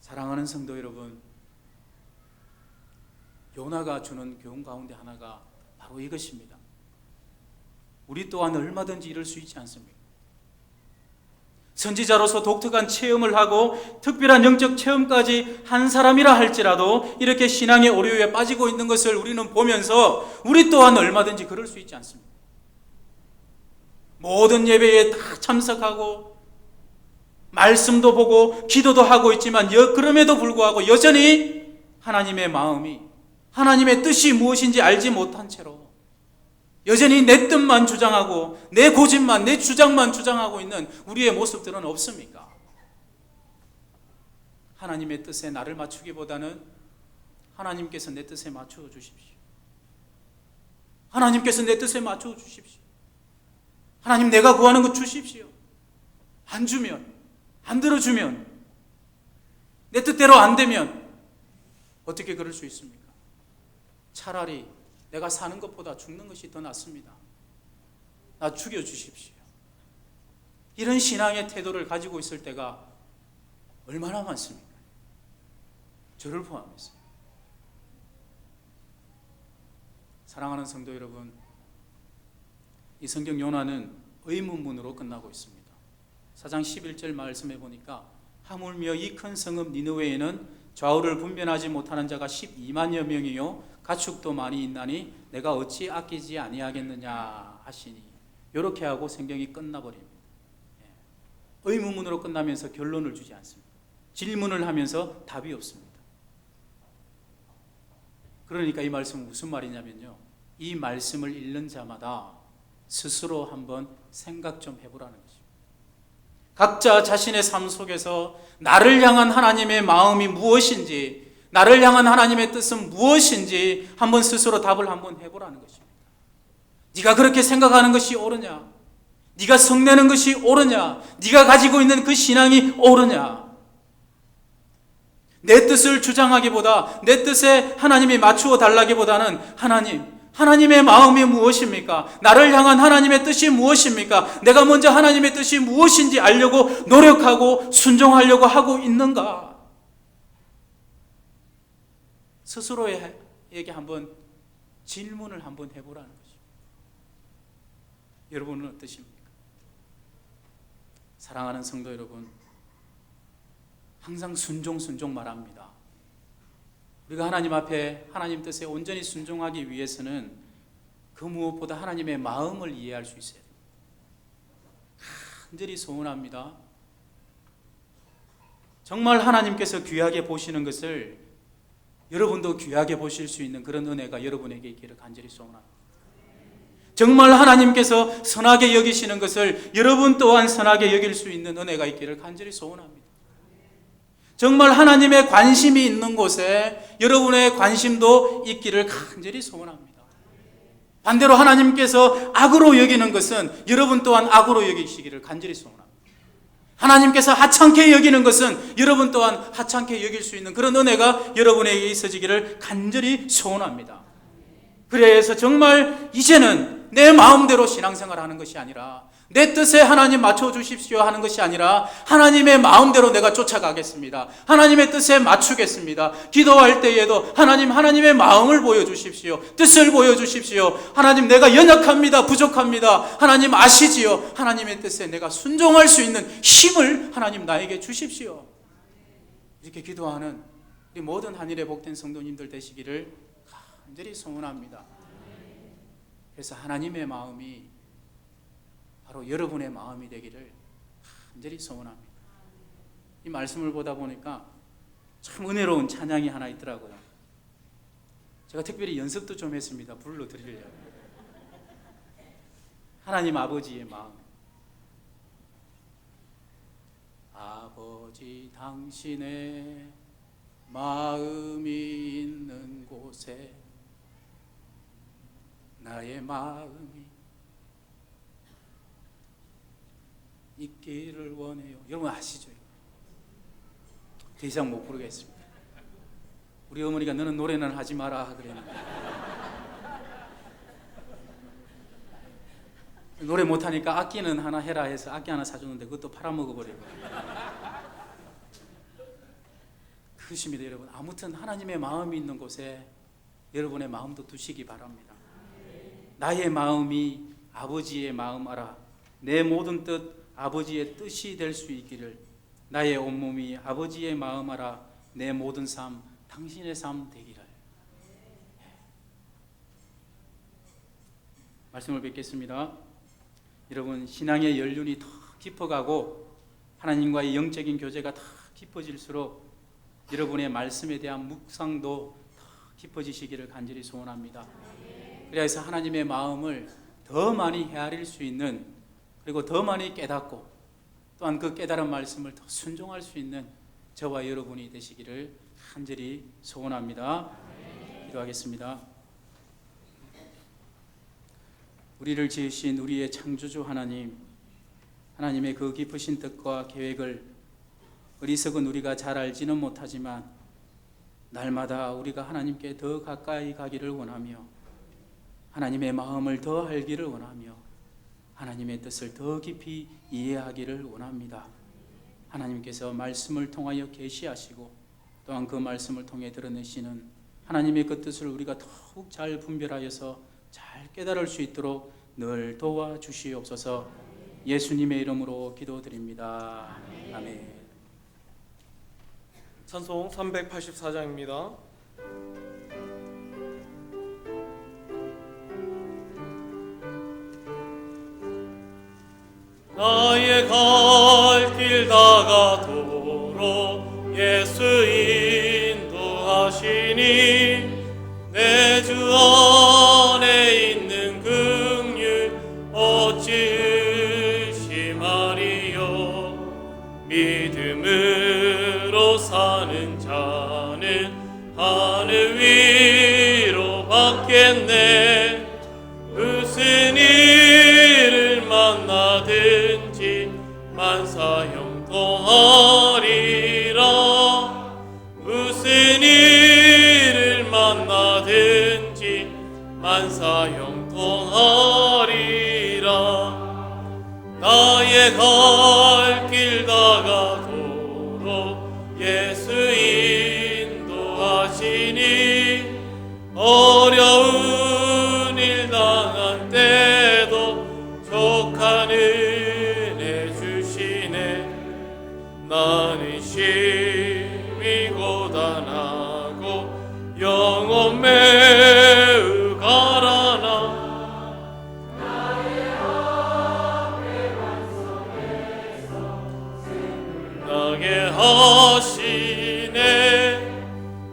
E: 사랑하는 성도 여러분, 요나가 주는 교훈 가운데 하나가 바로 이것입니다. 우리 또한 얼마든지 이럴 수 있지 않습니까? 선지자로서 독특한 체험을 하고 특별한 영적 체험까지 한 사람이라 할지라도 이렇게 신앙의 오류에 빠지고 있는 것을 우리는 보면서 우리 또한 얼마든지 그럴 수 있지 않습니까? 모든 예배에 다 참석하고 말씀도 보고 기도도 하고 있지만 그럼에도 불구하고 여전히 하나님의 마음이, 하나님의 뜻이 무엇인지 알지 못한 채로 여전히 내 뜻만 주장하고 내 고집만, 내 주장만 주장하고 있는 우리의 모습들은 없습니까? 하나님의 뜻에 나를 맞추기보다는 하나님께서 내 뜻에 맞추어 주십시오. 하나님께서 내 뜻에 맞추어 주십시오. 하나님, 내가 구하는 것 주십시오. 안 주면, 안 들어주면, 내 뜻대로 안 되면 어떻게 그럴 수 있습니까? 차라리 내가 사는 것보다 죽는 것이 더 낫습니다. 나 죽여주십시오. 이런 신앙의 태도를 가지고 있을 때가 얼마나 많습니까? 저를 포함해서. 사랑하는 성도 여러분, 이 성경 요나는 의문문으로 끝나고 있습니다. 4장 11절 말씀해 보니까 하물며 이 큰 성읍 니느웨에는 좌우를 분별하지 못하는 자가 12만여 명이요 가축도 많이 있나니 내가 어찌 아끼지 아니하겠느냐 하시니, 이렇게 하고 성경이 끝나버립니다. 의문문으로 끝나면서 결론을 주지 않습니다. 질문을 하면서 답이 없습니다. 그러니까 이 말씀은 무슨 말이냐면요, 이 말씀을 읽는 자마다 스스로 한번 생각 좀 해보라는 것입니다. 각자 자신의 삶 속에서 나를 향한 하나님의 마음이 무엇인지, 나를 향한 하나님의 뜻은 무엇인지 한번 스스로 답을 한번 해보라는 것입니다. 네가 그렇게 생각하는 것이 옳으냐? 네가 성내는 것이 옳으냐? 네가 가지고 있는 그 신앙이 옳으냐? 내 뜻을 주장하기보다, 내 뜻에 하나님이 맞추어 달라기보다는 하나님의 마음이 무엇입니까? 나를 향한 하나님의 뜻이 무엇입니까? 내가 먼저 하나님의 뜻이 무엇인지 알려고 노력하고 순종하려고 하고 있는가? 스스로에게 한번 질문을 한번 해보라는 것입니다. 여러분은 어떠십니까? 사랑하는 성도 여러분, 항상 순종 말합니다. 우리가 하나님 앞에 하나님 뜻에 온전히 순종하기 위해서는 그 무엇보다 하나님의 마음을 이해할 수 있어야 됩니다. 간절히 소원합니다. 정말 하나님께서 귀하게 보시는 것을 여러분도 귀하게 보실 수 있는 그런 은혜가 여러분에게 있기를 간절히 소원합니다. 정말 하나님께서 선하게 여기시는 것을 여러분 또한 선하게 여길 수 있는 은혜가 있기를 간절히 소원합니다. 정말 하나님의 관심이 있는 곳에 여러분의 관심도 있기를 간절히 소원합니다. 반대로 하나님께서 악으로 여기는 것은 여러분 또한 악으로 여기시기를 간절히 소원합니다. 하나님께서 하찮게 여기는 것은 여러분 또한 하찮게 여길 수 있는 그런 은혜가 여러분에게 있어지기를 간절히 소원합니다. 그래서 정말 이제는 내 마음대로 신앙생활 하는 것이 아니라 내 뜻에 하나님 맞춰주십시오 하는 것이 아니라 하나님의 마음대로 내가 쫓아가겠습니다. 하나님의 뜻에 맞추겠습니다. 기도할 때에도 하나님의 마음을 보여주십시오. 뜻을 보여주십시오. 하나님, 내가 연약합니다. 부족합니다. 하나님 아시지요. 하나님의 뜻에 내가 순종할 수 있는 힘을 하나님 나에게 주십시오. 이렇게 기도하는 우리 모든 한일의 복된 성도님들 되시기를 간절히 소원합니다. 그래서 하나님의 마음이 바로 여러분의 마음이 되기를 간절히 소원합니다. 이 말씀을 보다 보니까 참 은혜로운 찬양이 하나 있더라고요. 제가 특별히 연습도 좀 했습니다. 불러드리려고. 하나님 아버지의 마음. 아버지, 당신의 마음이 있는 곳에 나의 마음이 있기를 원해요. 여러분 아시죠? 더 이상 못 부르겠습니다. 우리 어머니가 너는 노래는 하지 마라 그랬는데 노래 못하니까 악기는 하나 해라 해서 악기 하나 사줬는데 그것도 팔아먹어버리고 그것입니다. 여러분, 아무튼 하나님의 마음이 있는 곳에 여러분의 마음도 두시기 바랍니다. 나의 마음이 아버지의 마음 알아. 내 모든 뜻 아버지의 뜻이 될 수 있기를. 나의 온몸이 아버지의 마음 알아. 내 모든 삶 당신의 삶 되기를. 말씀을 뵙겠습니다. 여러분, 신앙의 연륜이 더 깊어가고 하나님과의 영적인 교제가 더 깊어질수록 여러분의 말씀에 대한 묵상도 더 깊어지시기를 간절히 소원합니다. 그래서 하나님의 마음을 더 많이 헤아릴 수 있는, 그리고 더 많이 깨닫고 또한 그 깨달은 말씀을 더 순종할 수 있는 저와 여러분이 되시기를 간절히 소원합니다. 기도하겠습니다. 우리를 지으신 우리의 창조주 하나님, 하나님의 그 깊으신 뜻과 계획을 어리석은 우리가 잘 알지는 못하지만 날마다 우리가 하나님께 더 가까이 가기를 원하며 하나님의 마음을 더 알기를 원하며 하나님의 뜻을 더 깊이 이해하기를 원합니다. 하나님께서 말씀을 통하여 계시하시고 또한 그 말씀을 통해 드러내시는 하나님의 그 뜻을 우리가 더욱 잘 분별하여서 잘 깨달을 수 있도록 늘 도와주시옵소서. 예수님의 이름으로 기도드립니다. 아멘.
C: 찬송 384장입니다. 나의 갈 길 다가도록 예수 인도하시니 내 주 안에 있는 긍휼 어찌 의심하리요. 믿음으로 사는 자는 하늘 위로 받겠네. 무슨 일을 만나든지 만사형통하리라. 무슨 일을 만나든지 만사형통하리라. 나의 갈 길 다가도록 예수 인도하시니 어려운 일 당한 때도 족한 은혜 주시네. 나는 심히 고단하고 매우 가라나 나게 하시네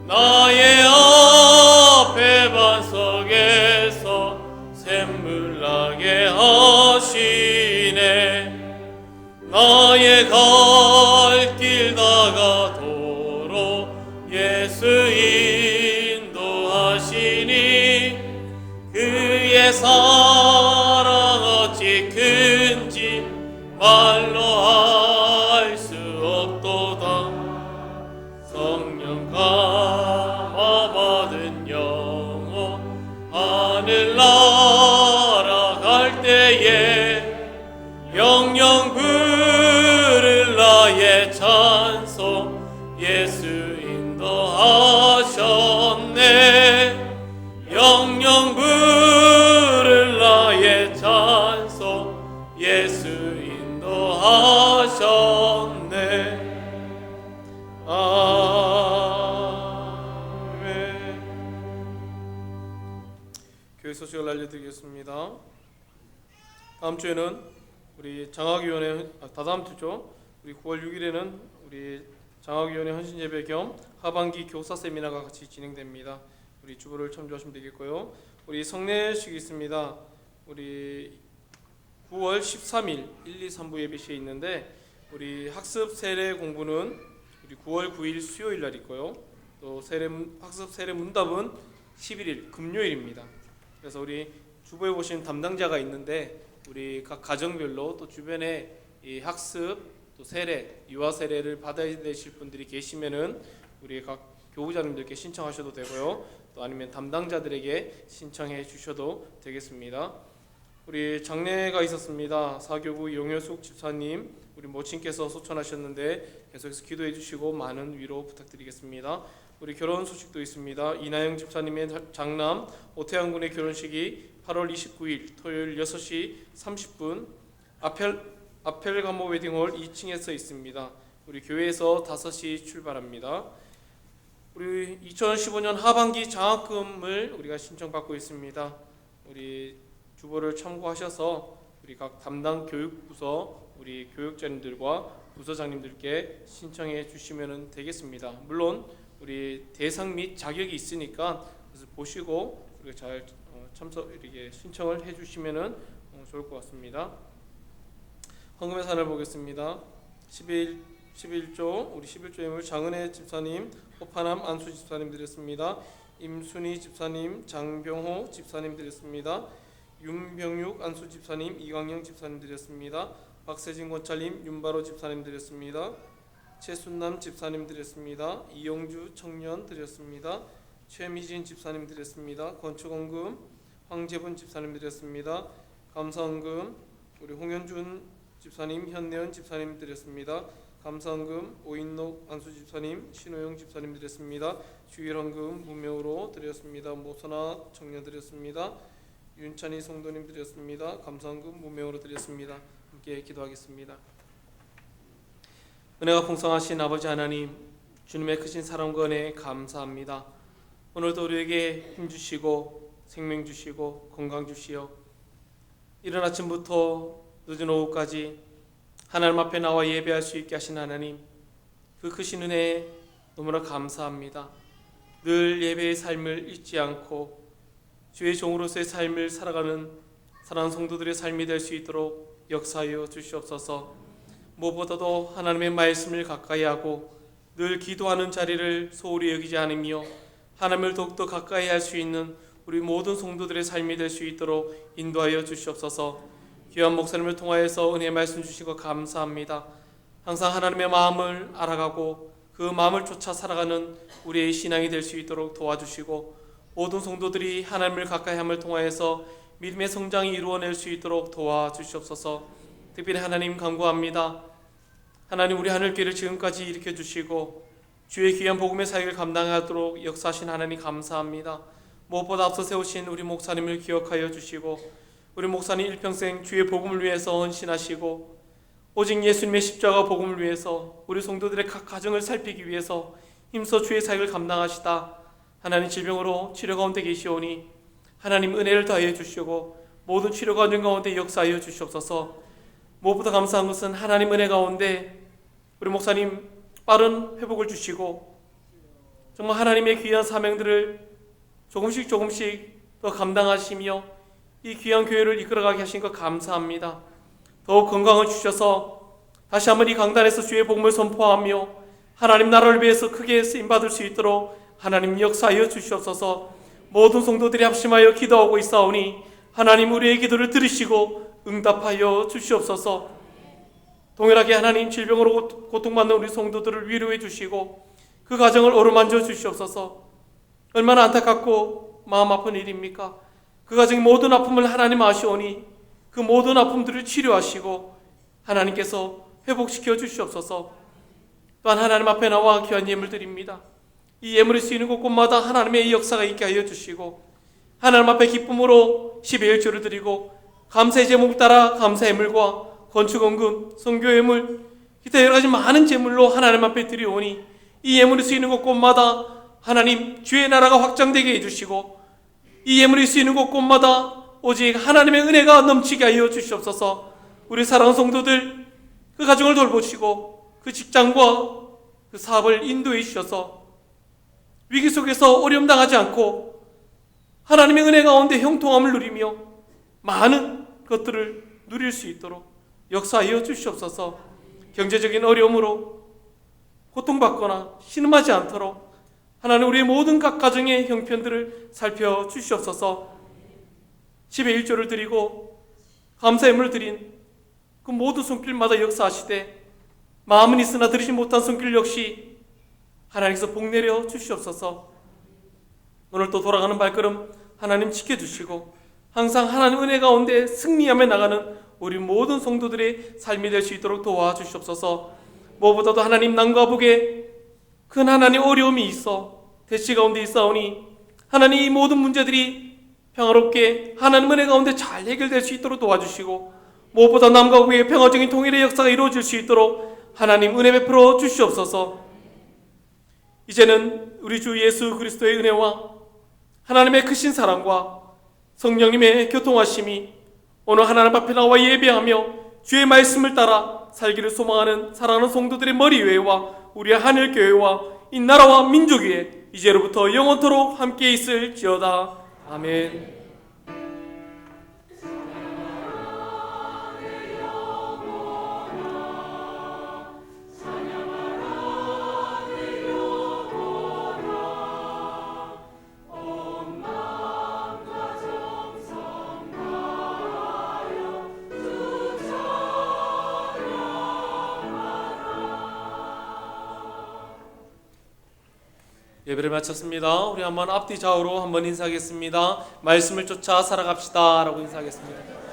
C: 나의 앞에 반석에서 샘물 나게 하시네 나의 갈 길 다가도록 예수 인도하시니 그의 사랑 어찌 큰지 말로 할 수 없도다 성령 감화받은 영혼 하늘 날아갈 때에 영영 부를 나의 찬송 예수 인도하셨네 영영 부를 나의 찬송 예수 인도하셨네 아멘. 교회 소식을 알려드리겠습니다. 다음 주에는 우리 장학위원회 다다음 주죠. 우리 9월 6일에는 우리 장학위원회 헌신예배 겸 하반기 교사 세미나가 같이 진행됩니다. 우리 주보를 참조하시면 되겠고요. 우리 성례식이 있습니다. 우리 9월 13일 1, 2, 3부 예배 시에 있는데 우리 학습 세례 공부는 우리 9월 9일 수요일 날 있고요. 또 학습 세례 문답은 11일 금요일입니다. 그래서 우리 주보에 보시면 담당자가 있는데 우리 각 가정별로 또 주변에 이 학습 또 세례 유아 세례를 받아야 되실 분들이 계시면은 우리 각 교우자님들께 신청하셔도 되고요. 또 아니면 담당자들에게 신청해 주셔도 되겠습니다. 우리 장례가 있었습니다. 사교부 용효숙 집사님 우리 모친께서 소천하셨는데 계속해서 기도해 주시고 많은 위로 부탁드리겠습니다. 우리 결혼 소식도 있습니다. 이나영 집사님의 장남 오태양 군의 결혼식이 8월 29일 토요일 6시 30분 아펠가모 웨딩홀 2층에서 있습니다. 우리 교회에서 5시 출발합니다. 우리 2015년 하반기 장학금을 우리가 신청받고 있습니다. 우리 주보를 참고하셔서 우리 각 담당 교육부서 우리 교육자님들과 부서장님들께 신청해 주시면 되겠습니다. 물론 우리 대상 및 자격이 있으니까 그래서 보시고 우리가 잘 이렇게 신청을 해주시면 좋을 것 같습니다. 헌금의 산을 보겠습니다. 11조 우리 11조 예물 장은혜 집사님, 호파남 안수 집사님 드렸습니다. 임순희 집사님, 장병호 집사님 드렸습니다. 윤병육 안수 집사님, 이광영 집사님 드렸습니다. 박세진 권찰님, 윤바로 집사님 드렸습니다. 최순남 집사님 드렸습니다. 이용주 청년 드렸습니다. 최미진 집사님 드렸습니다. 건축원금 황재분 집사님 드렸습니다. 감사원금 우리 홍현준 집사님, 현내연 집사님 드렸습니다. 감사원금 오인록 안수 집사님, 신호영 집사님 드렸습니다. 주일헌금 무명으로 드렸습니다. 모선아 청년 드렸습니다. 윤찬희 성도님 드렸습니다. 감사원금 무명으로 드렸습니다. 함께 기도하겠습니다. 은혜가 풍성하신 아버지 하나님, 주님의 크신 사랑과 은혜에 감사합니다. 오늘도 우리에게 힘 주시고 생명 주시고 건강 주시어 이른 아침부터 늦은 오후까지 하나님 앞에 나와 예배할 수 있게 하신 하나님, 그 크신 은혜에 너무나 감사합니다. 늘 예배의 삶을 잊지 않고 주의 종으로서의 삶을 살아가는 사랑하는 성도들의 삶이 될 수 있도록 역사하여 주시옵소서. 무엇보다도 하나님의 말씀을 가까이 하고 늘 기도하는 자리를 소홀히 여기지 않으며 하나님을 더욱더 가까이 할 수 있는 우리 모든 성도들의 삶이 될 수 있도록 인도하여 주시옵소서. 귀한 목사님을 통하여서 은혜의 말씀 주시고 감사합니다. 항상 하나님의 마음을 알아가고 그 마음을 쫓아 살아가는 우리의 신앙이 될 수 있도록 도와주시고 모든 성도들이 하나님을 가까이 함을 통하여서 믿음의 성장이 이루어낼 수 있도록 도와주시옵소서. 특별히 하나님 간구합니다. 하나님 우리 하늘교회를 지금까지 일으켜주시고 주의 귀한 복음의 사역을 감당하도록 역사하신 하나님 감사합니다. 무엇보다 앞서 세우신 우리 목사님을 기억하여 주시고 우리 목사님 일평생 주의 복음을 위해서 헌신하시고 오직 예수님의 십자가 복음을 위해서 우리 성도들의 각 가정을 살피기 위해서 힘써 주의 사역을 감당하시다. 하나님 질병으로 치료 가운데 계시오니 하나님 은혜를 더하여 주시고 모든 치료 과정 가운데 역사하여 주시옵소서. 무엇보다 감사한 것은 하나님 은혜 가운데 우리 목사님 빠른 회복을 주시고 정말 하나님의 귀한 사명들을 조금씩 더 감당하시며 이 귀한 교회를 이끌어가게 하신 것 감사합니다. 더욱 건강을 주셔서 다시 한번 이 강단에서 주의 복음을 선포하며 하나님 나라를 위해서 크게 쓰임받을 수 있도록 하나님 역사하여 주시옵소서. 모든 성도들이 합심하여 기도하고 있사오니 하나님 우리의 기도를 들으시고 응답하여 주시옵소서. 동일하게 하나님 질병으로 고통받는 우리 성도들을 위로해 주시고 그 가정을 어루만져 주시옵소서. 얼마나 안타깝고 마음 아픈 일입니까? 그 가정의 모든 아픔을 하나님 아시오니 그 모든 아픔들을 치료하시고 하나님께서 회복시켜 주시옵소서. 또한 하나님 앞에 나와 귀한 예물 드립니다. 이 예물이 쓰이는 곳곳마다 하나님의 역사가 있게 하여 주시고 하나님 앞에 기쁨으로 10의 1조를 드리고 감사의 제목을 따라 감사 예물과 건축원금, 선교 예물, 기타 여러 가지 많은 제물로 하나님 앞에 드리오니 이 예물이 쓰이는 곳곳마다 하나님 주의 나라가 확장되게 해주시고 이 예물이 쓰이는 곳곳마다 오직 하나님의 은혜가 넘치게 하여 주시옵소서. 우리 사랑하는 성도들 그 가정을 돌보시고 그 직장과 그 사업을 인도해 주셔서 위기 속에서 어려움 당하지 않고 하나님의 은혜 가운데 형통함을 누리며 많은 것들을 누릴 수 있도록 역사하여 주시옵소서. 경제적인 어려움으로 고통받거나 신음하지 않도록 하나님 우리의 모든 각 가정의 형편들을 살펴주시옵소서. 10의 1조를 드리고 감사 예물을 드린 그 모든 손길마다 역사하시되 마음은 있으나 드리지 못한 손길 역시 하나님께서 복 내려 주시옵소서. 오늘 또 돌아가는 발걸음 하나님 지켜주시고 항상 하나님 은혜 가운데 승리하며 나가는 우리 모든 성도들의 삶이 될 수 있도록 도와주시옵소서. 무엇보다도 하나님 남과 북에 큰 하나님 어려움이 있어 대치 가운데 있사오니 하나님 이 모든 문제들이 평화롭게 하나님 은혜 가운데 잘 해결될 수 있도록 도와주시고 무엇보다 남과 북의 평화적인 통일의 역사가 이루어질 수 있도록 하나님 은혜 베풀어 주시옵소서. 이제는 우리 주 예수 그리스도의 은혜와 하나님의 크신 사랑과 성령님의 교통하심이 오늘 하나님 앞에 나와 예배하며 주의 말씀을 따라 살기를 소망하는 사랑하는 성도들의 머리 위에와 우리 하늘교회와 이 나라와 민족 위에 이제로부터 영원토록 함께 있을지어다. 아멘. 예배를 마쳤습니다. 우리 한번 앞뒤 좌우로 한번 인사하겠습니다. 말씀을 쫓아 살아갑시다 라고 인사하겠습니다.